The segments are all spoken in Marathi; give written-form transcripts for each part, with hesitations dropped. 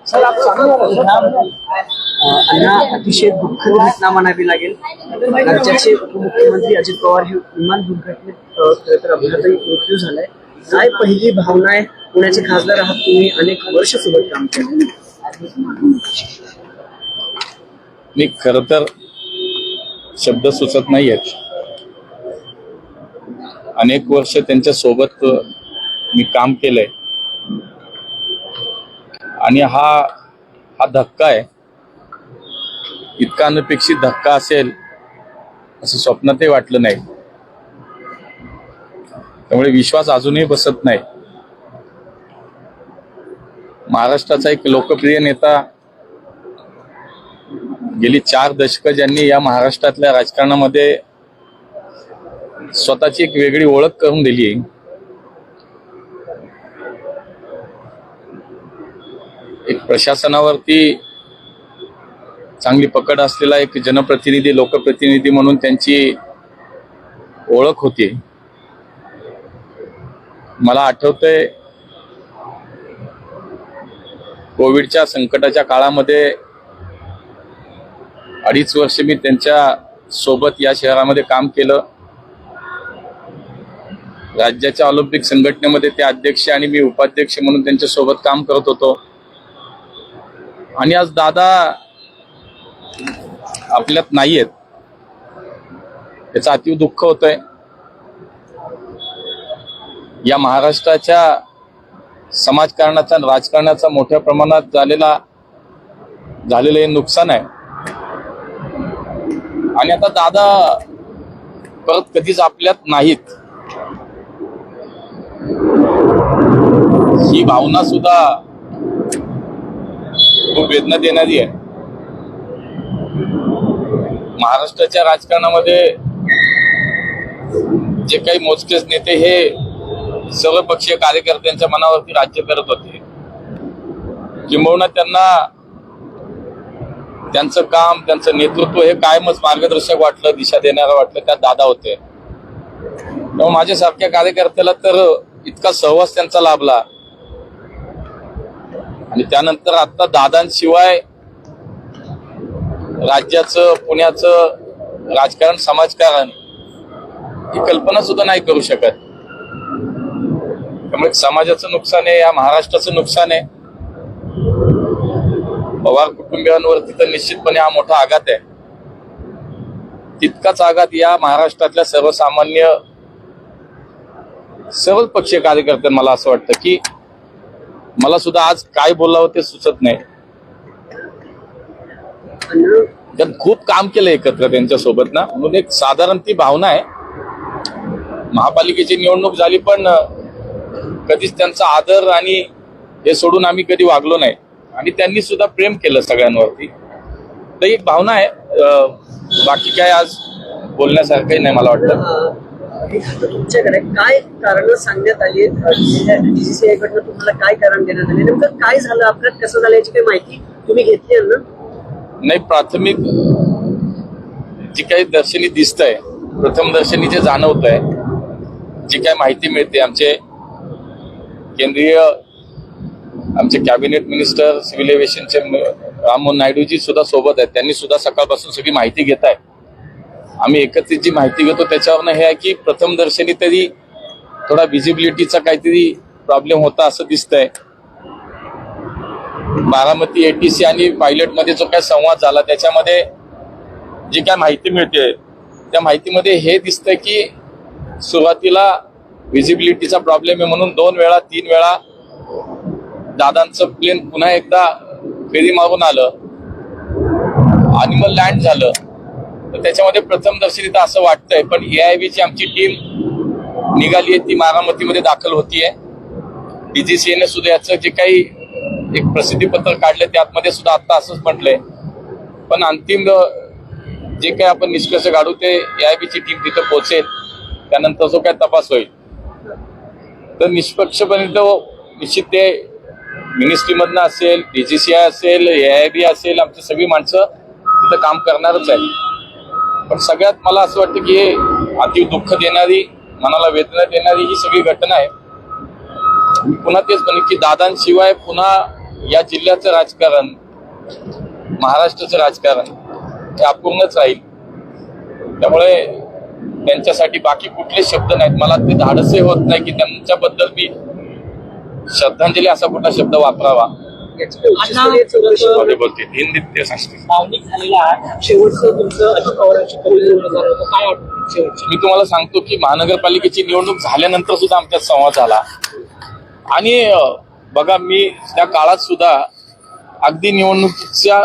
सर आप अण्णा अतिशय दुःखद घटना म्हणावी लागेल। राज्याचे उपमुख्यमंत्री अजित पवार हे विमान दुर्घटनेत खरंतर अपघाताने मृत्यू झालाय। काय पहिली भावना आहे? पुण्याचे खासदार आहात तुम्ही, अनेक वर्ष सोबत काम केलं। मी खरं तर शब्द सुचत नाहीयेत। अनेक वर्ष त्यांच्या सोबत मी काम केलंय आणि हा धक्का आहे। इतका अनपेक्षित धक्का असेल असं स्वप्नातही वाटलं नाही, त्यामुळे विश्वास अजूनही बसत नाही। महाराष्ट्राचा एक लोकप्रिय नेता, गेली 4 दशकं ज्यांनी या महाराष्ट्रातल्या राजकारणामध्ये स्वतःची एक वेगळी ओळख करून दिली, एक प्रशासनावरती चांगली पकड असलेला एक जनप्रतिनिधी, लोकप्रतिनिधी म्हणून त्यांची ओळख होती। मला आठवतंय कोविडच्या संकटाच्या काळामध्ये 2.5 वर्ष मी त्यांच्या सोबत या शहरामध्ये काम केलं। राज्याच्या ऑलिम्पिक संघटनेमध्ये ते अध्यक्ष आणि मी उपाध्यक्ष म्हणून त्यांच्या सोबत काम करत होतो। आणि आज दादा आपल्यात नाहीयेत, याचं अतीव दुःख होतंय। या महाराष्ट्राच्या समाजकारणाचा, राजकारणाचा मोठ्या प्रमाणात झालेलं हे नुकसान आहे। आणि आता दादा परत कधीच आपल्यात नाहीत, ही भावना सुद्धा खूप वेदना देणारी आहे। महाराष्ट्राच्या राजकारणामध्ये जे काही मोजकेच नेते हे सर्वपक्षीय कार्यकर्त्यांच्या मनावरती राज्य करत होते, किंबहुना त्यांना त्यांचं काम, त्यांचं नेतृत्व हे कायमच मार्गदर्शक वाटलं, दिशा देणारं वाटलं, त्यात दादा होते। तेव्हा माझ्यासारख्या कार्यकर्त्याला तर इतका सहवास त्यांचा लाभला। आणि त्यानंतर आता दादांशिवाय राज्याचं, पुण्याचं राजकारण, समाजकारण ही कल्पना सुद्धा नाही करू शकत। त्यामुळे समाजाचं नुकसान आहे, या महाराष्ट्राचं नुकसान आहे। पवार कुटुंबियांवरती तर निश्चितपणे हा मोठा आघात आहे। तितकाच आघात या महाराष्ट्रातल्या सर्वसामान्य सर्व पक्षीय कार्यकर्त्यांना, मला असं वाटतं की मला सुद्धा आज काय बोलावं ते सुचत नाही। त्यात खूप काम केलं एकत्र त्यांच्या सोबत ना, म्हणून एक साधारण ती भावना आहे। महापालिकेची निवडणूक झाली पण कधीच त्यांचा आदर आणि हे सोडून आम्ही कधी वागलो नाही, आणि त्यांनी सुद्धा प्रेम केलं सगळ्यांवरती। तर एक भावना आहे, बाकी काय आज बोलण्यासारखंही नाही मला वाटतं। तुमच्याकडे काय कारण सांगण्यात आली? DCCI कडनं तुम्हाला काय कारण देण्यात आले? नेमकं काय झालं, अपघात कसं झालं याची काही माहिती तुम्ही घेतली आहे ना? नाही, प्राथमिक जी काही दर्शनी दिसतंय, प्रथम दर्शनी जे जाणवत आहे, जी काही माहिती मिळते, आमचे कॅबिनेट मिनिस्टर सिव्हिल एव्हिएशनचे राममोहन नायडूजी सुद्धा सोबत आहेत, त्यांनी सुद्धा सकाळपासून सगळी माहिती घेत आहे। आम्ही एकत्रित जी माहिती घेतो त्याच्यावरनं हे आहे की प्रथम दर्शनी तरी थोडा व्हिजिबिलिटीचा काहीतरी प्रॉब्लेम होता असं दिसतंय। बारामती ATC आणि पायलट मध्ये जो काय संवाद झाला त्याच्यामध्ये जी काय माहिती मिळते, त्या माहितीमध्ये हे दिसतंय की सुरुवातीला व्हिजिबिलिटीचा प्रॉब्लेम आहे म्हणून 2 वेळा 3 वेळा दादांचं प्लेन पुन्हा एकदा फेरी मारून आलं आणि मग लँड झालं। तर त्याच्यामध्ये प्रथम दर्शनी तर असं वाटतंय, पण AIB ची आमची टीम निघाली आहे, ती बारामतीमध्ये दाखल होतीये। DGCA ने सुद्धा याचं जे काही एक प्रसिद्धीपत्र काढले त्यामध्ये सुद्धा आता असंच म्हटलंय, पण अंतिम जे काही आपण निष्कर्ष काढू ते AIB ची टीम तिथे पोहोचेल, त्यानंतर जो काय तपास होईल तर निष्पक्षपणे तो निश्चित ते मिनिस्ट्रीमधनं असेल, DGCI असेल, AIB असेल, आमची सगळी माणसं तिथं काम करणारच आहे। पण सगळ्यात मला असं वाटतं की अति दुःख देणारी, मनाला वेदना देणारी ही सगळी घटना आहे। मी पुन्हा तेच म्हणेन की दादांशिवाय पुन्हा या जिल्ह्याचं राजकारण, महाराष्ट्राचं राजकारण हे अपूर्णच राहील. त्यामुळे त्यांच्यासाठी बाकी कुठले शब्द नाहीत. मला ते धाडसही होत नाही की त्यांच्याबद्दल मी श्रद्धांजली असा कुठला शब्द वापरावा. बोलते हिंदीत ते सांगते. भावनिक झालेला शेवटचं तुमचं अजित पवारांशी काय वाटतं शेवटचं? मी तुम्हाला सांगतो की महानगरपालिकेची निवडणूक झाल्यानंतर सुद्धा आमच्यात संवाद झाला. आणि बघा, मी त्या काळात सुद्धा अगदी निवडणुकीच्या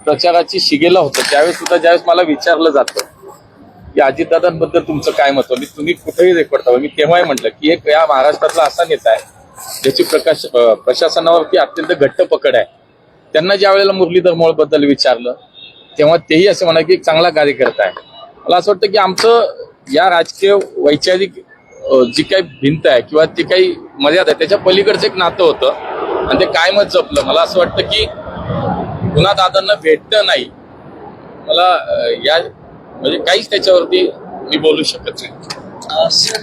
प्रचाराची शिगेला होतं. त्यावेळेस सुद्धा ज्यावेळेस मला विचारलं जातं की अजितदादांबद्दल तुमचं काय मत आहे, तुम्ही कुठेही रेकॉर्ड करावं, मी तेव्हाही म्हटलं की एक या महाराष्ट्रातला असा नेता आहे ज्याची प्रशासनावरती अत्यंत घट्ट पकड आहे. त्यांना ज्या वेळेला मुरलीधर मोहोळ बद्दल विचारलं तेव्हा तेही असे म्हणा की एक चांगला कार्यकर्ता आहे. मला असं वाटतं की आमचं या राजकीय वैचारिक जी काही भिंत आहे किंवा ती काही मर्यादा आहे त्याच्या पलीकडचं एक नातं होतं आणि ते कायमच जपलं. मला असं वाटतं की पुन्हा दादांना भेटणं नाही, मला या म्हणजे काहीच त्याच्यावरती मी बोलू शकत नाही. सर,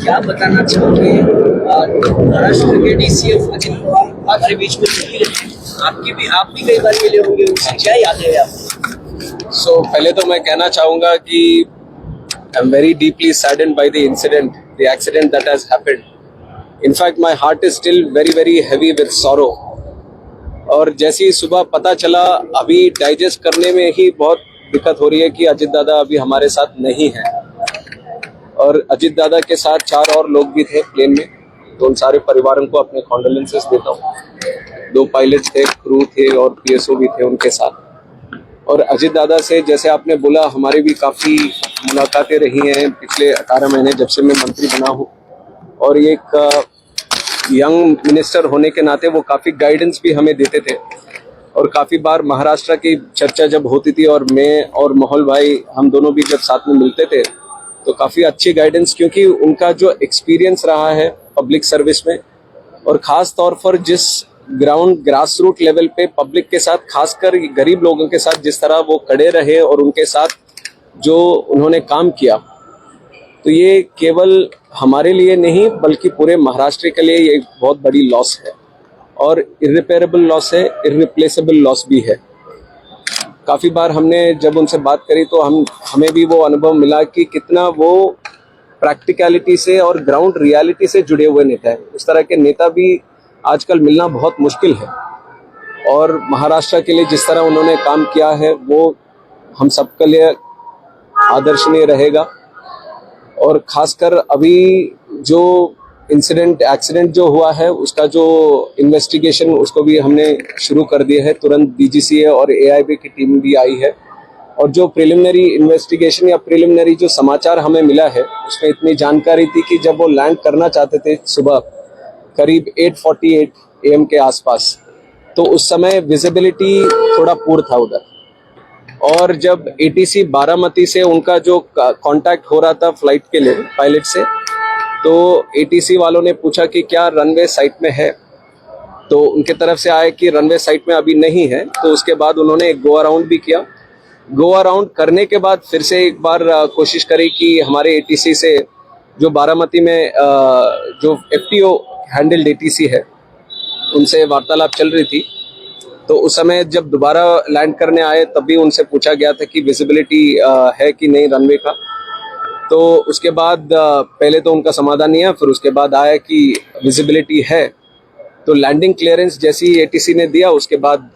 क्या बताना चाहोगे महाराष्ट्र के DCM अजित पवार हमारे बीच में नहीं रहे, आप भी कई बार मिले होंगे उनसे, क्या याद है आपको? सो पहले तो मैं कहना चाहूंगा कि I am very deeply saddened by the incident, the accident that has happened. In fact my heart is still very very heavy with sorrow. और जैसे ही सुबह पता चला, अभी डाइजेस्ट करने में ही बहुत दिक्कत हो रही है कि अजित दादा अभी हमारे साथ नहीं है. और अजित दादा के साथ 4 और लोग भी थे प्लेन में, तो उन सारे परिवारों को अपने कॉन्डोलेंसेस देता हूँ. 2 पायलट थे, क्रू थे और PSO भी थे उनके साथ. और अजित दादा से जैसे आपने बोला, हमारी भी काफ़ी मुलाकातें रही हैं पिछले 18 महीने जब से मैं मंत्री बना हूँ. और एक यंग मिनिस्टर होने के नाते वो काफ़ी गाइडेंस भी हमें देते थे. और काफ़ी बार महाराष्ट्र की चर्चा जब होती थी और मैं और मोहल भाई हम दोनों भी जब साथ में मिलते थे तो काफ़ी अच्छी गाइडेंस, क्योंकि उनका जो एक्सपीरियंस रहा है पब्लिक सर्विस में और ख़ास तौर पर जिस ग्रास रूट लेवल पे पब्लिक के साथ, खासकर गरीब लोगों के साथ जिस तरह वो खड़े रहे और उनके साथ जो उन्होंने काम किया, तो ये केवल हमारे लिए नहीं बल्कि पूरे महाराष्ट्र के लिए ये बहुत बड़ी लॉस है और इर्रिपेरेबल लॉस है, इर्रिप्लेसेबल लॉस भी है. काफ़ी बार हमने जब उनसे बात करी तो हमें भी वो अनुभव मिला कि कितना वो प्रैक्टिकलिटी से और ग्राउंड रियलिटी से जुड़े हुए नेता है. उस तरह के नेता भी आजकल मिलना बहुत मुश्किल है. और महाराष्ट्र के लिए जिस तरह उन्होंने काम किया है वो हम सबके लिए आदर्शनीय रहेगा. और खासकर अभी जो एक्सीडेंट जो हुआ है उसका जो इन्वेस्टिगेशन उसको भी हमने शुरू कर दिया है. तुरंत DGCA और AIB की टीम भी आई है. और जो प्रिलिमिनरी इन्वेस्टिगेशन या प्रिलिमिनरी जो समाचार हमें मिला है उसमें इतनी जानकारी थी कि जब वो लैंड करना चाहते थे सुबह करीब 8:48 AM के आसपास, तो उस समय विजिबिलिटी थोड़ा पुअर था उधर. और जब ATC बारामती से उनका जो कांटेक्ट हो रहा था फ्लाइट के लिए पायलट से, तो ATC वालों ने पूछा कि क्या रनवे साइट में है, तो उनके तरफ से आया कि रनवे साइट में अभी नहीं है. तो उसके बाद उन्होंने एक गो अराउंड भी किया. गो अराउंड करने के बाद फिर से एक बार कोशिश करी कि हमारे ATC से जो बारामती में जो FTO हैंडल्ड ATC है उनसे वार्तालाप चल रही थी. तो उस समय जब दोबारा लैंड करने आए तब भी उनसे पूछा गया था कि विजिबिलिटी है कि नहीं रनवे का. तो उसके बाद पहले तो उनका समाधान नहीं आया, फिर उसके बाद आया कि विजिबिलिटी है. तो लैंडिंग क्लियरेंस जैसी ATC ने दिया उसके बाद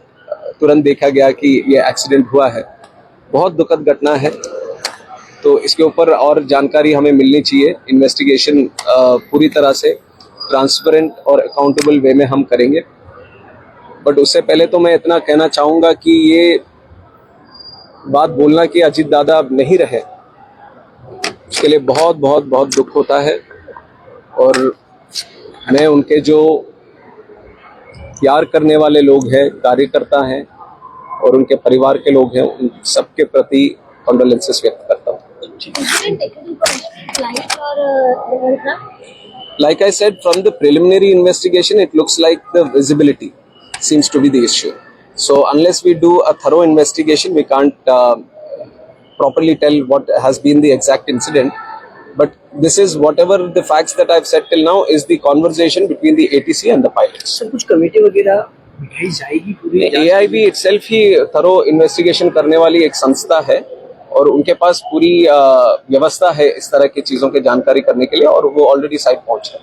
तुरंत देखा गया कि ये एक्सीडेंट हुआ है. बहुत दुखद घटना है. तो इसके ऊपर और जानकारी हमें मिलनी चाहिए. इन्वेस्टिगेशन पूरी तरह से ट्रांसपेरेंट और अकाउंटेबल वे में हम करेंगे. बट उससे पहले तो मैं इतना कहना चाहूँगा कि ये बात बोलना कि अजित दादा अब नहीं रहे, उसके लिए बहुत बहुत बहुत दुख होता है. और मैं उनके जो प्यार करने वाले लोग हैं, कार्यकर्ता हैं और उनके परिवार के लोग हैं, उन सबके प्रति कंडोलेंसेस व्यक्त करता हूँ. Like I said, from the preliminary investigation, it looks like the visibility seems to be the issue. So unless we do a thorough investigation, we can't properly tell what has been the exact incident. But this is whatever the facts that I've said till now is the conversation between the ATC and the pilots. Sir कुछ कमेटी वगैरह बिठाई जाएगी पूरी AIB itself ही थरो इन्वेस्टिगेशन करने वाली एक संस्था है और उनके पास पूरी व्यवस्था है इस तरह की चीजों की जानकारी करने के लिए और वो ऑलरेडी साइट पहुंच है।